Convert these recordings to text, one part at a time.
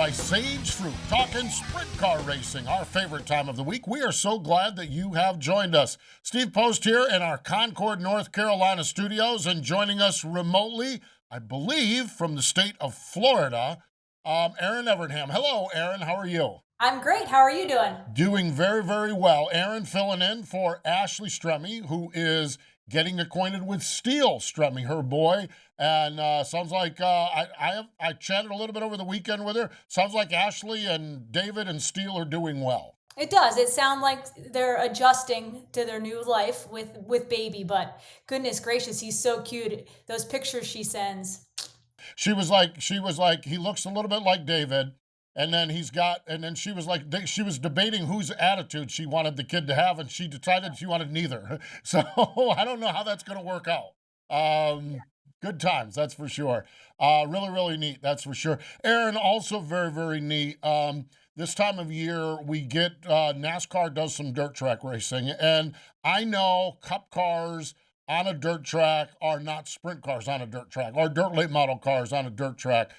By Sage Fruit, talking sprint car racing, our favorite time of the week. We are so glad that you have joined us. Steve Post here in our Concord, North Carolina studios, and joining us remotely, I believe, from the state of Florida, Erin Evernham. Hello, Erin. How are you? I'm great. How are you doing? Doing very, very well. Erin filling in for Ashley Stremme, who is getting acquainted with Steele Stremme, her boy. And sounds like I chatted a little bit over the weekend with her. Sounds like Ashley and David and Steele are doing well. It does. It sounds like they're adjusting to their new life with baby, but goodness gracious, he's so cute. Those pictures she sends. She was like, he looks a little bit like David. And then she was like, she was debating whose attitude she wanted the kid to have, and she decided she wanted neither. So I don't know how that's going to work out. Good times, that's for sure. Really, really neat, that's for sure. Erin, also very, very neat. This time of year, we get NASCAR does some dirt track racing, and I know cup cars on a dirt track are not sprint cars on a dirt track, or dirt late model cars on a dirt track.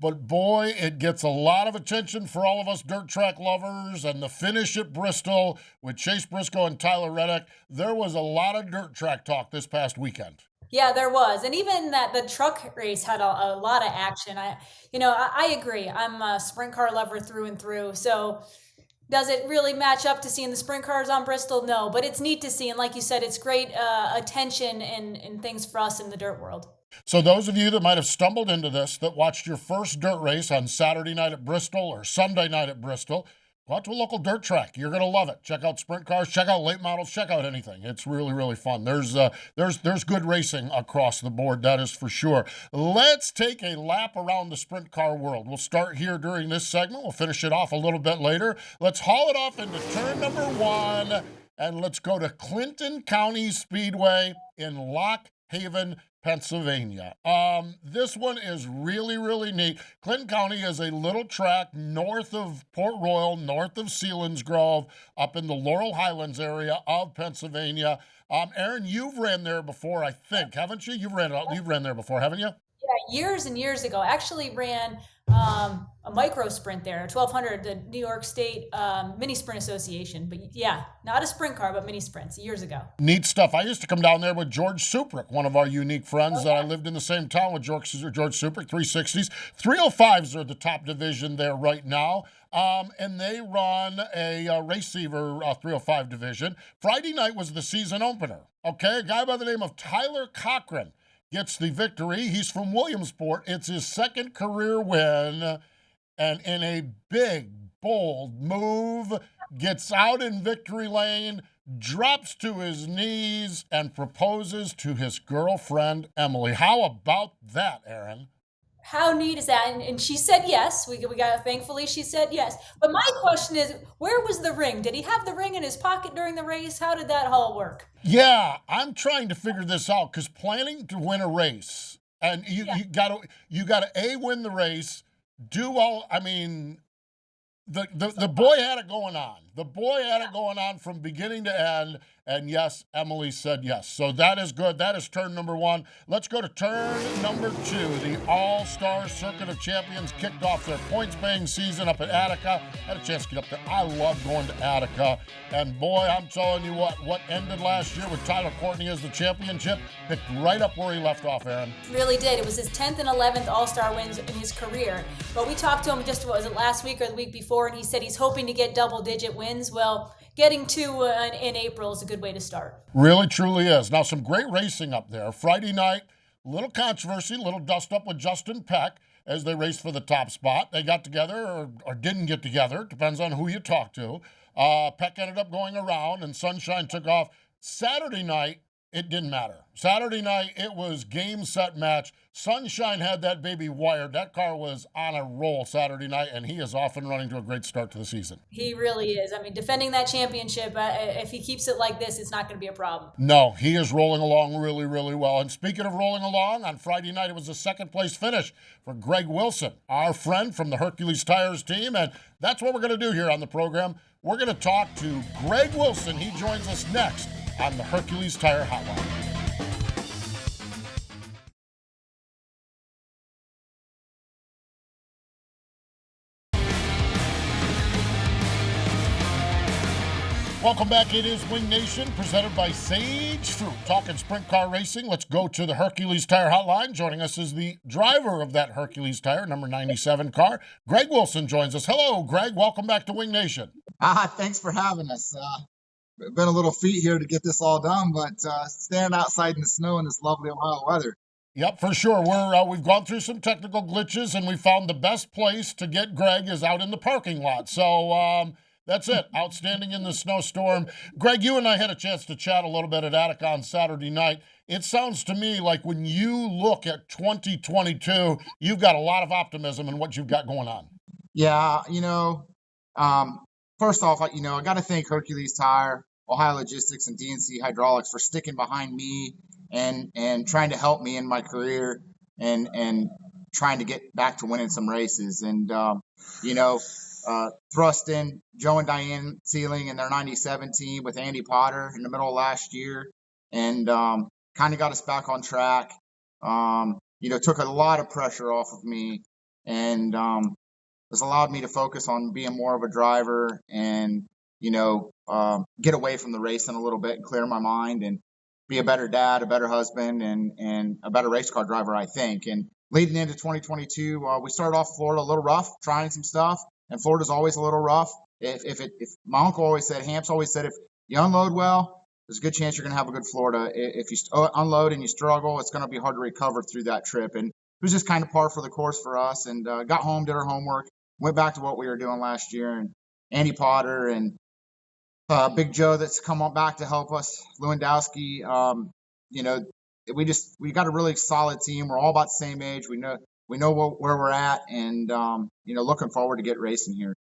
But boy, it gets a lot of attention for all of us dirt track lovers. And the finish at Bristol with Chase Briscoe and Tyler Reddick, there was a lot of dirt track talk this past weekend. Yeah, there was, and even that the truck race had a lot of action. I agree. I'm a sprint car lover through and through. So, does it really match up to seeing the sprint cars on Bristol? No, but it's neat to see, and like you said, it's great attention and things for us in the dirt world. So those of you that might have stumbled into this, that watched your first dirt race on Saturday night at Bristol or Sunday night at Bristol, go out to a local dirt track. You're going to love it. Check out sprint cars, check out late models, check out anything. It's really, really fun. There's good racing across the board, that is for sure. Let's take a lap around the sprint car world. We'll start here during this segment. We'll finish it off a little bit later. Let's haul it off into turn number 1, and let's go to Clinton County Speedway in Lock Haven, Pennsylvania. This one is really, really neat. Clinton County is a little track north of Port Royal, north of Selinsgrove, up in the Laurel Highlands area of Pennsylvania. Erin, you've ran there before, I think, haven't you? You've ran there before, haven't you? Yeah, years and years ago. I actually ran a micro sprint there, 1200, the New York State Mini Sprint Association. But yeah, not a sprint car, but mini sprints years ago. Neat stuff. I used to come down there with George Suprick, one of our unique friends that I lived in the same town with George Suprick, 360s. 305s are the top division there right now. And they run a Receiver 305 division. Friday night was the season opener. Okay, a guy by the name of Tyler Cochran gets the victory. He's from Williamsport. It's his second career win, and in a big, bold move, gets out in victory lane, drops to his knees, and proposes to his girlfriend, Emily. How about that, Erin? How neat is that? And she said yes. We got, thankfully she said yes. But my question is, where was the ring? Did he have the ring in his pocket during the race? How did that all work? Yeah, I'm trying to figure this out because planning to win a race, and you gotta A, win the race, do all. I mean, the boy had it going on. The boy had it going on from beginning to end. And yes, Emily said yes. So that is good. That is turn number 1. Let's go to turn number 2. The All-Star Circuit of Champions kicked off their points-paying season up at Attica. Had a chance to get up there. I love going to Attica. And boy, I'm telling you what ended last year with Tyler Courtney as the championship picked right up where he left off, Erin. Really did. It was his 10th and 11th All-Star wins in his career. But we talked to him just, what was it, last week or the week before, and he said he's hoping to get double-digit wins. Well, getting to in April is a good way to start. Really, truly is. Now, some great racing up there. Friday night, little controversy, little dust up with Justin Peck as they raced for the top spot. They got together or didn't get together. Depends on who you talk to. Peck ended up going around, and Sunshine took off. Saturday night, it didn't matter. Saturday night, it was game, set, match. Sunshine had that baby wired. That car was on a roll Saturday night, and he is off and running to a great start to the season. He really is. I mean, defending that championship, if he keeps it like this, it's not going to be a problem. No, he is rolling along really, really well. And speaking of rolling along, on Friday night, it was a second-place finish for Greg Wilson, our friend from the Hercules Tires team. And that's what we're going to do here on the program. We're going to talk to Greg Wilson. He joins us next on the Hercules Tire Hotline. Welcome back. It is Wing Nation, presented by Sage Fruit. Talking sprint car racing. Let's go to the Hercules Tire Hotline. Joining us is the driver of that Hercules Tire, number 97 car. Greg Wilson joins us. Hello, Greg. Welcome back to Wing Nation. Thanks for having us. Been a little feat here to get this all done, but standing outside in the snow in this lovely Ohio weather. Yep, for sure. We've gone through some technical glitches, and we found the best place to get Greg is out in the parking lot. So that's it. Outstanding in the snowstorm. Greg, you and I had a chance to chat a little bit at Attica on Saturday night. It sounds to me like when you look at 2022, you've got a lot of optimism in what you've got going on. Yeah, first off, I got to thank Hercules Tire, Ohio Logistics, and DNC Hydraulics for sticking behind me and trying to help me in my career and trying to get back to winning some races. And thrust in Joe and Diane Sealing and their 97 team with Andy Potter in the middle of last year, and kind of got us back on track. Took a lot of pressure off of me, and has allowed me to focus on being more of a driver and get away from the racing a little bit and clear my mind and be a better dad, a better husband, and a better race car driver, I think. And leading into 2022, we started off Florida a little rough, trying some stuff. And Florida's always a little rough. If my uncle always said, Hamps always said, if you unload well, there's a good chance you're going to have a good Florida. If you unload and you struggle, it's going to be hard to recover through that trip. And it was just kind of par for the course for us. And got home, did our homework, went back to what we were doing last year. And Andy Potter and Big Joe that's come on back to help us, Lewandowski. We got a really solid team. We're all about the same age. We know where we're at, and looking forward to get racing here.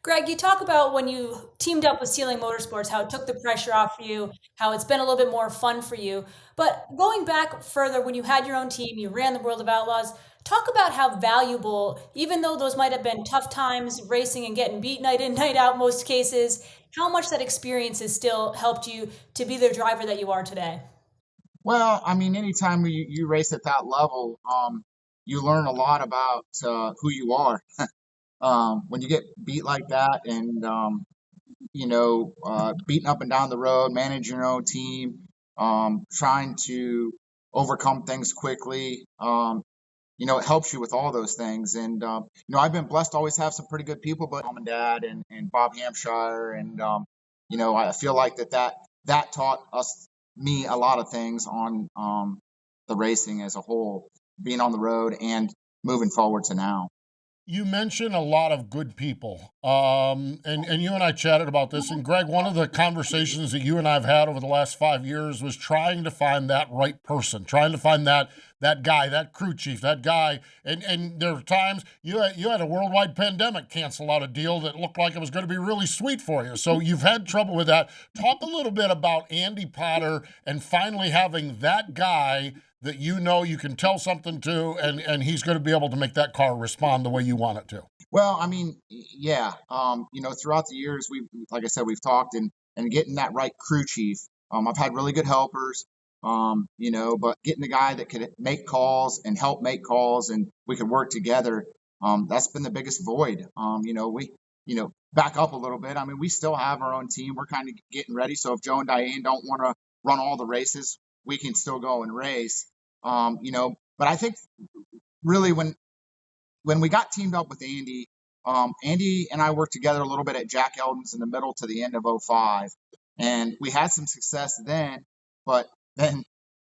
Greg, you talk about when you teamed up with Sealing Motorsports, how it took the pressure off you, how it's been a little bit more fun for you. But going back further, when you had your own team, you ran the World of Outlaws, talk about how valuable, even though those might have been tough times racing and getting beat night in, night out, most cases, how much that experience has still helped you to be the driver that you are today. Well, I mean, anytime you race at that level, you learn a lot about who you are. When you get beat like that and, beaten up and down the road, manage your own team, trying to overcome things quickly, it helps you with all those things. And, I've been blessed to always have some pretty good people, but mom and dad and Bob Hampshire. And, I feel like that taught me a lot of things on the racing as a whole, being on the road and moving forward to now. You mentioned a lot of good people, and you and I chatted about this. And Greg, one of the conversations that you and I have had over the last 5 years was trying to find that right person, trying to find that guy, that crew chief, that guy. And there were times you had a worldwide pandemic cancel out a deal that looked like it was going to be really sweet for you. So you've had trouble with that. Talk a little bit about Andy Potter and finally having that guy that you can tell something to, and he's going to be able to make that car respond the way you want it to. Well, I mean, yeah, throughout the years, like I said, we've talked and getting that right crew chief. I've had really good helpers, but getting the guy that could make calls and help make calls and we could work together, that's been the biggest void. Back up a little bit. I mean, we still have our own team. We're kind of getting ready. So if Joe and Diane don't want to run all the races, we can still go and race, but I think really when we got teamed up with Andy, Andy and I worked together a little bit at Jack Eldon's in the middle to the end of 05, and we had some success then, but then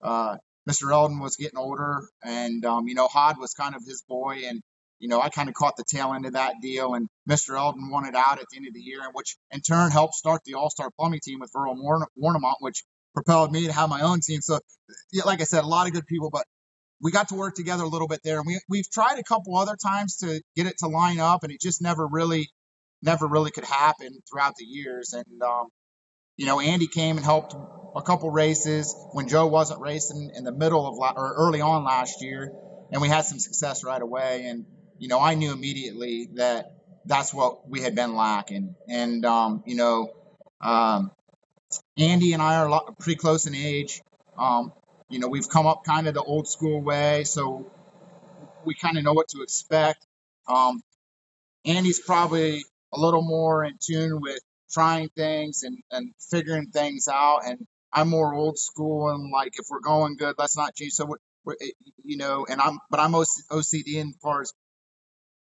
Mr. Eldon was getting older, and Hod was kind of his boy, and I kind of caught the tail end of that deal, and Mr. Eldon wanted out at the end of the year, which in turn helped start the All-Star Plumbing team with Earl Warnemont, which propelled me to have my own team. So, like I said, a lot of good people, but we got to work together a little bit there. And we've tried a couple other times to get it to line up, and it just never really could happen throughout the years. And, Andy came and helped a couple races when Joe wasn't racing in the middle of or early on last year, and we had some success right away. And, I knew immediately that that's what we had been lacking. And, Andy and I are pretty close in age. We've come up kind of the old school way, so we kind of know what to expect. Andy's probably a little more in tune with trying things and figuring things out. And I'm more old school and like, if we're going good, let's not change. So and I'm OCD in as far as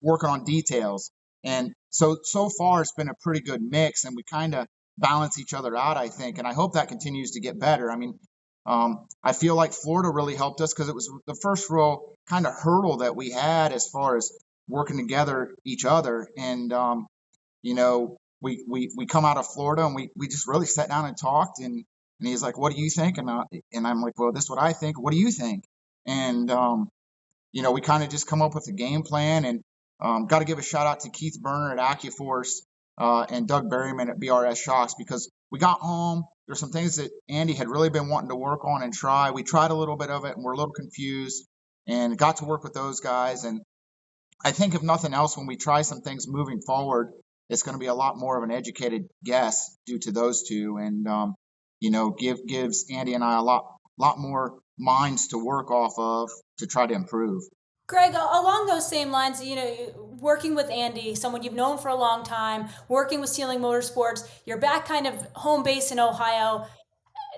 working on details. And so far it's been a pretty good mix, and we kind of balance each other out, I think. And I hope that continues to get better. I mean, I feel like Florida really helped us because it was the first real kind of hurdle that we had as far as working together each other. And, we come out of Florida and we just really sat down and talked, and he's like, what do you think? And I'm like, well, this is what I think. What do you think? And, we kind of just come up with a game plan. And got to give a shout out to Keith Berner at AccuForce and Doug Berryman at BRS Shocks, because we got home. There's some things that Andy had really been wanting to work on and try. We tried a little bit of it and we're a little confused, and got to work with those guys. And I think if nothing else, when we try some things moving forward, it's going to be a lot more of an educated guess due to those two. And, gives Andy and I a lot more minds to work off of to try to improve. Greg, along those same lines, working with Andy, someone you've known for a long time, working with Ceiling Motorsports, you're back kind of home base in Ohio.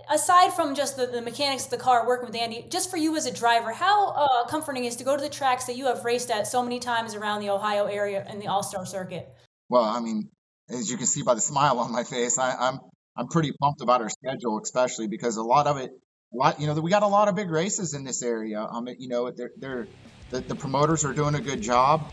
Aside from just the mechanics of the car, working with Andy, just for you as a driver, how comforting is to go to the tracks that you have raced at so many times around the Ohio area and the All-Star circuit? Well, I mean, as you can see by the smile on my face, I'm pretty pumped about our schedule, especially because we got a lot of big races in this area. The promoters are doing a good job,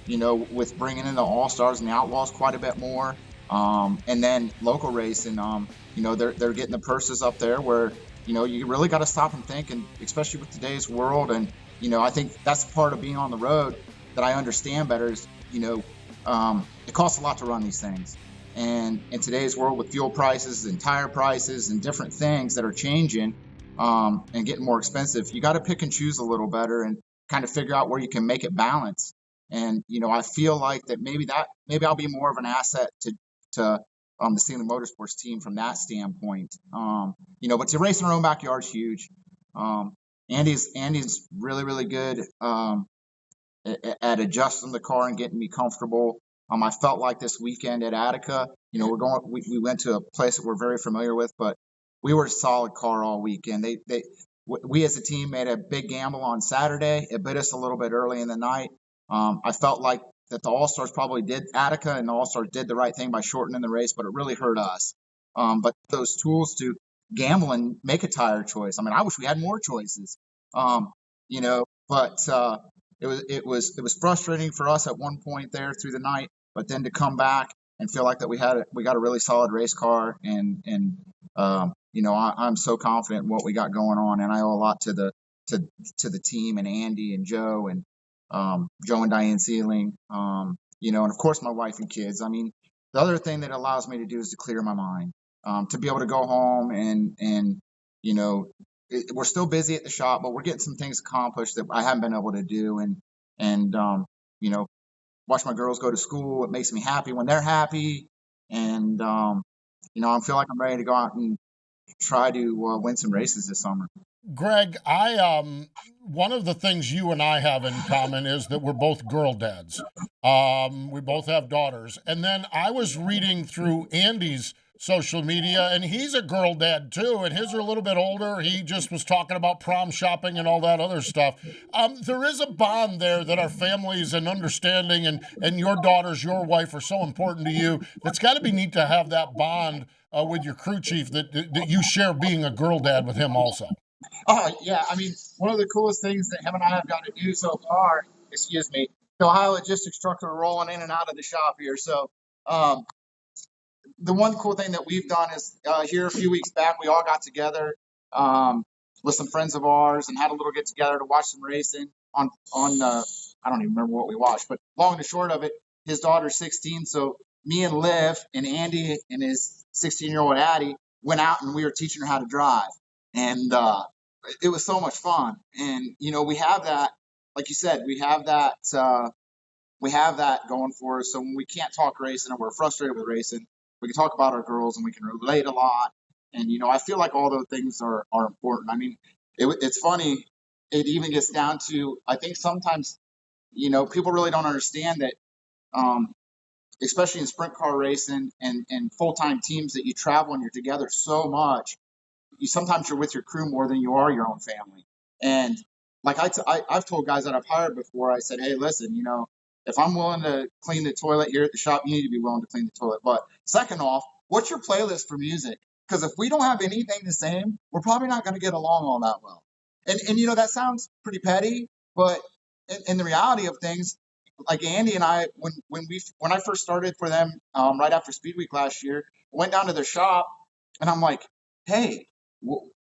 with bringing in the All-Stars and the Outlaws quite a bit more. And then local racing, they're getting the purses up there where, you really got to stop and think, and especially with today's world. And, I think that's part of being on the road that I understand better is, it costs a lot to run these things. And in today's world with fuel prices and tire prices and different things that are changing and getting more expensive, you got to pick and choose a little better and kind of figure out where you can make it balance. And, I feel like that maybe I'll be more of an asset to the Ceiling Motorsports team from that standpoint. But to race in our own backyard is huge. Andy's really, really good at adjusting the car and getting me comfortable. I felt like this weekend at Attica, we went to a place that we're very familiar with, but we were a solid car all weekend. We as a team made a big gamble on Saturday. It bit us a little bit early in the night. I felt like that the All-Stars probably did Attica, and the All-Stars did the right thing by shortening the race, but it really hurt us. But those tools to gamble and make a tire choice. I mean, I wish we had more choices. But it was frustrating for us at one point there through the night, but then to come back and feel like that we got a really solid race car, and I'm so confident in what we got going on, and I owe a lot to the team and Andy and Joe and Joe and Diane Ceiling, and of course my wife and kids. I mean, the other thing that allows me to do is to clear my mind, to be able to go home and we're still busy at the shop, but we're getting some things accomplished that I haven't been able to do, and watch my girls go to school. It makes me happy when they're happy, and I feel like I'm ready to go out and try to win some races this summer. Greg, one of the things you and I have in common is that we're both girl dads. We both have daughters. And then I was reading through Andy's social media, and he's a girl dad too, and his are a little bit older. He just was talking about prom shopping and all that other stuff. There is a bond there that our families and understanding and your daughters, your wife are so important to you. It's got to be neat to have that bond with your crew chief that you share being a girl dad with him also. Oh, yeah. I mean, one of the coolest things that him and I have got to do so far, the Ohio logistics trucks are rolling in and out of the shop here. So the one cool thing that we've done is here a few weeks back, we all got together with some friends of ours and had a little get together to watch some racing on I don't even remember what we watched, but long and short of it, his daughter's 16. So me and Liv and Andy and his 16-year-old Addie went out and we were teaching her how to drive. And it was so much fun. And, we have that, like you said, we have that going for us. So when we can't talk racing and we're frustrated with racing, we can talk about our girls and we can relate a lot. And, I feel like all those things are important. I mean, it's funny. It even gets down to, I think sometimes, people really don't understand that especially in sprint car racing and full-time teams that you travel and you're together so much, sometimes you're with your crew more than you are your own family. And like I've told guys that I've hired before, I said, hey, listen, if I'm willing to clean the toilet here at the shop, you need to be willing to clean the toilet. But second off, what's your playlist for music? Because if we don't have anything the same, we're probably not going to get along all that well. And that sounds pretty petty, but in the reality of things, like Andy and I, when I first started for them right after Speed Week last year, I went down to their shop and I'm like, hey,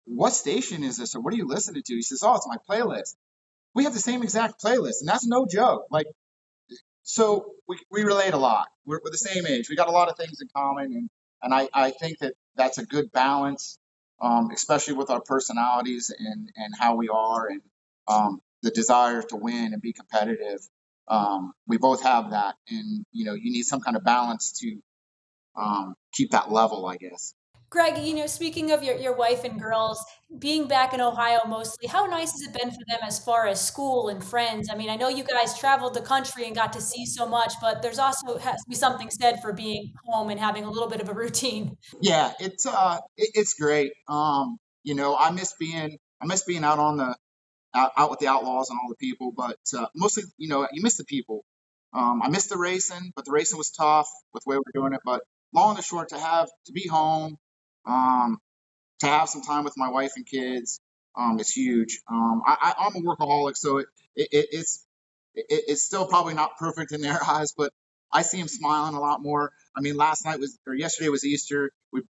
what station is this, or what are you listening to? He says, oh, it's my playlist. We have the same exact playlist, and that's no joke. Like, so we relate a lot. We're the same age. We got a lot of things in common, and I think that that's a good balance, especially with our personalities and how we are, and the desire to win and be competitive. We both have that, and you need some kind of balance to keep that level, I guess. Greg, speaking of your wife and girls, being back in Ohio mostly, how nice has it been for them as far as school and friends? I mean, I know you guys traveled the country and got to see so much, but there's also has to be something said for being home and having a little bit of a routine. Yeah, it's great. I miss being out on out with the outlaws and all the people, but mostly, you miss the people. I miss the racing, but the racing was tough with the way we're doing it. But long and the short, to be home, to have some time with my wife and kids, is huge. I'm a workaholic, so it's still probably not perfect in their eyes, but I see them smiling a lot more. I mean, yesterday was Easter.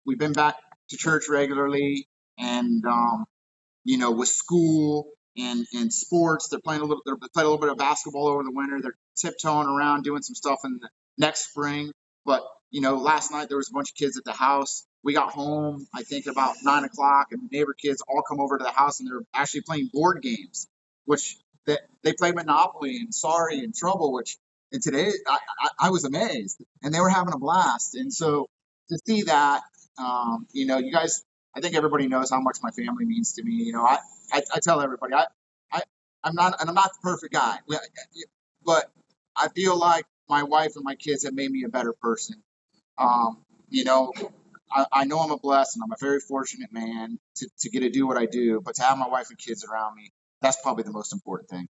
We've been back to church regularly, and with school and sports, they played a little bit of basketball over the winter. They're tiptoeing around doing some stuff in the next spring. But last night there was a bunch of kids at the house. We got home, I think, about 9 o'clock, and the neighbor kids all come over to the house, and they're actually playing board games, which they play Monopoly and Sorry and Trouble, and today I was amazed, and they were having a blast. And so to see that, you guys, I think everybody knows how much my family means to me. I tell everybody, I'm not the perfect guy, but I feel like my wife and my kids have made me a better person. I know I'm a blessed and I'm a very fortunate man to get to do what I do, but to have my wife and kids around me, that's probably the most important thing.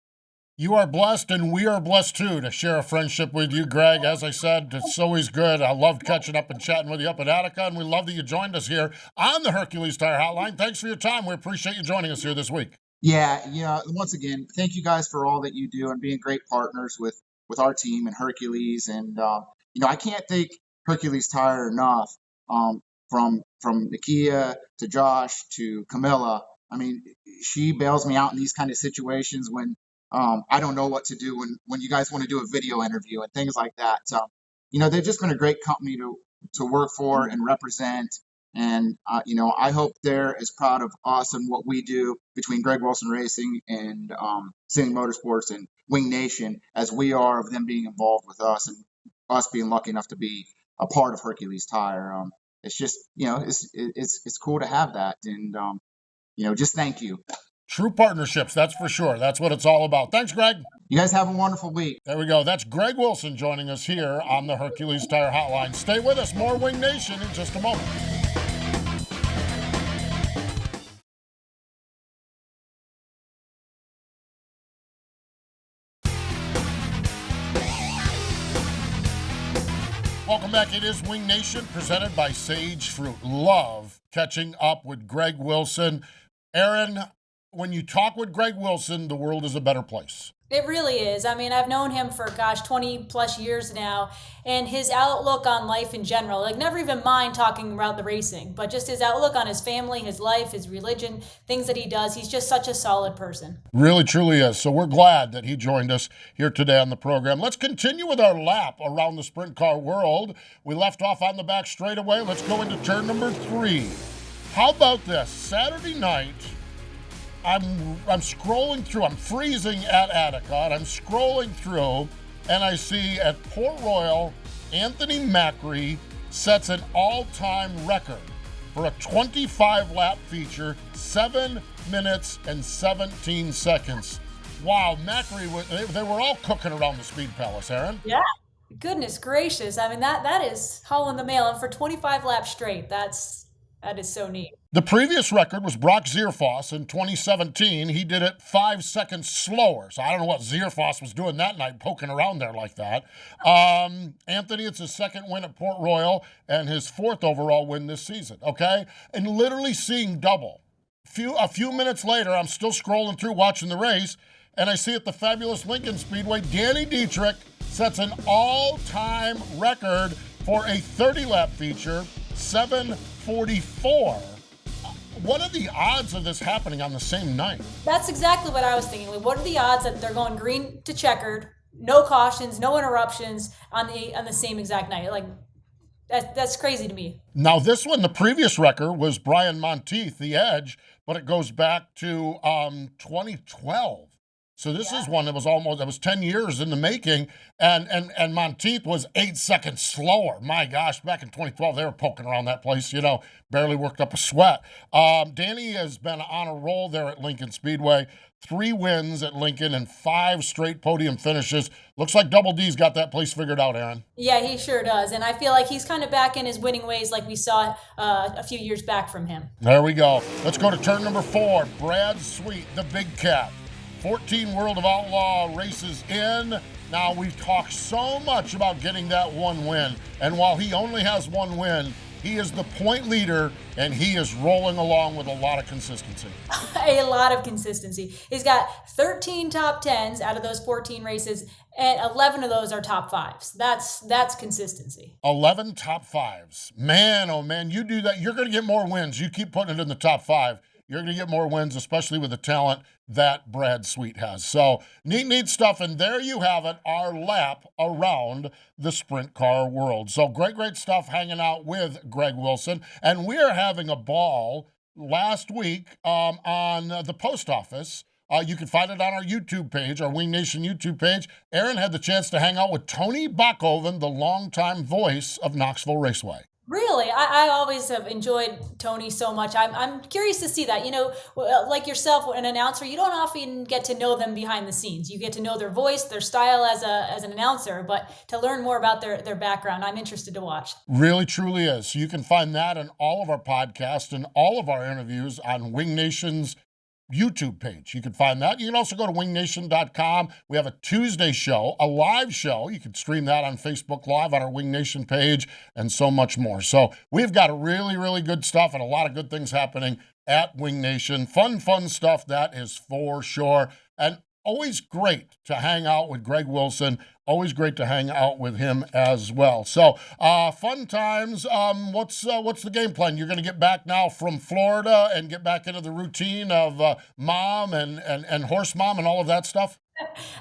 You are blessed, and we are blessed too to share a friendship with you, Greg. As I said, it's always good. I loved catching up and chatting with you up at Attica, and we love that you joined us here on the Hercules Tire Hotline. Thanks for your time. We appreciate you joining us here this week. Yeah. Once again, thank you guys for all that you do and being great partners with our team and Hercules. And I can't thank Hercules Tire enough. From Nakia to Josh to Camilla. I mean, she bails me out in these kind of situations when I don't know what to do when you guys want to do a video interview and things like that. They've just been a great company to work for and represent. And, I hope they're as proud of us and what we do between Greg Wilson Racing and Singing Motorsports and Wing Nation as we are of them being involved with us and us being lucky enough to be a part of Hercules Tire. It's just, it's cool to have that. And, just thank you. True partnerships, that's for sure. That's what it's all about. Thanks, Greg. You guys have a wonderful week. There we go. That's Greg Wilson joining us here on the Hercules Tire Hotline. Stay with us. More Wing Nation in just a moment. Welcome back. It is Wing Nation presented by Sage Fruit. Love catching up with Greg Wilson. Aaron, when you talk with Greg Wilson, the world is a better place. It really is. I mean, I've known him for, 20 plus years now, and his outlook on life in general, never even mind talking about the racing, but just his outlook on his family, his life, his religion, things that he does. He's just such a solid person. Really, truly is. So we're glad that he joined us here today on the program. Let's continue with our lap around the sprint car world. We left off on the back straightaway. Let's go into turn number 3. How about this? Saturday night, I'm scrolling through. I'm freezing at Attica, and I'm scrolling through, and I see at Port Royal, Anthony Macri sets an all-time record for a 25-lap feature, 7 minutes and 17 seconds. Wow, Macri, they were all cooking around the Speed Palace, Aaron. Yeah. Goodness gracious. I mean, that is hauling the mail. And for 25 laps straight, that is so neat. The previous record was Brock Zierfoss in 2017. He did it 5 seconds slower. So I don't know what Zierfoss was doing that night, poking around there like that. Anthony, it's his second win at Port Royal and his 4th overall win this season, okay? And literally seeing double. A few minutes later, I'm still scrolling through watching the race, and I see at the fabulous Lincoln Speedway, Danny Dietrich sets an all-time record for a 30-lap feature, 7:44. What are the odds of this happening on the same night? That's exactly what I was thinking. Like, what are the odds that they're going green to checkered, no cautions, no interruptions on the same exact night? Like, that's crazy to me. Now, this one, the previous record was Brian Monteith, the Edge, but it goes back to 2012. So this is one that was 10 years in the making, and Monteith was 8 seconds slower. My gosh, back in 2012, they were poking around that place, barely worked up a sweat. Danny has been on a roll there at Lincoln Speedway. 3 wins at Lincoln and 5 straight podium finishes. Looks like Double D's got that place figured out, Aaron. Yeah, he sure does. And I feel like he's kind of back in his winning ways like we saw a few years back from him. There we go. Let's go to turn number 4. Brad Sweet, the Big Cat. 14 World of Outlaw races in. Now, we've talked so much about getting that 1 win. And while he only has 1 win, he is the point leader, and he is rolling along with a lot of consistency. A lot of consistency. He's got 13 top 10s out of those 14 races, and 11 of those are top 5s. That's consistency. 11 top 5s. Man, oh man, you do that, you're going to get more wins. You keep putting it in the top 5. You're going to get more wins, especially with the talent that Brad Sweet has. So neat stuff. And there you have it, our lap around the sprint car world. So great stuff hanging out with Greg Wilson. And we are having a ball last week on the post office. You can find it on our YouTube page, our Wing Nation YouTube page. Aaron had the chance to hang out with Tony Bachhoven, the longtime voice of Knoxville Raceway. Really, I always have enjoyed Tony so much. I'm curious to see that. Like yourself, an announcer, you don't often get to know them behind the scenes. You get to know their voice, their style as an announcer, but to learn more about their background, I'm interested to watch. Really, truly is. So you can find that in all of our podcasts and all of our interviews on Wing Nation's YouTube page. You can find that. You can also go to wingnation.com. We have a Tuesday show, a live show. You can stream that on Facebook Live on our Wing Nation page and so much more. So we've got really good stuff and a lot of good things happening at Wing Nation. Fun stuff, that is for sure. And always great to hang out with Greg Wilson. Always great to hang out with him as well. So, fun times. What's the game plan? You're going to get back now from Florida and get back into the routine of mom and horse mom and all of that stuff?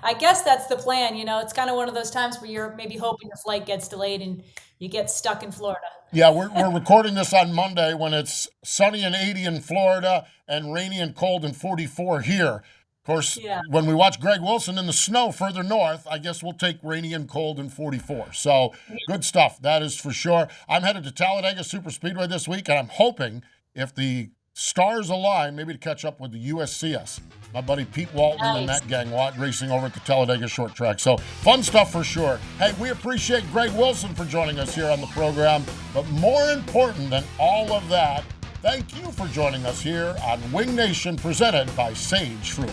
I guess that's the plan. It's kind of one of those times where you're maybe hoping the flight gets delayed and you get stuck in Florida. Yeah, we're recording this on Monday when it's sunny and 80 in Florida and rainy and cold and 44 here. Of course, When we watch Greg Wilson in the snow further north, I guess we'll take rainy and cold and 44. So good stuff, that is for sure. I'm headed to Talladega Super Speedway this week, and I'm hoping if the stars align, maybe to catch up with the USCS. My buddy Pete Walton and that gang racing over at the Talladega Short Track. So fun stuff for sure. Hey, we appreciate Greg Wilson for joining us here on the program. But more important than all of that, thank you for joining us here on Wing Nation, presented by Sage Fruit.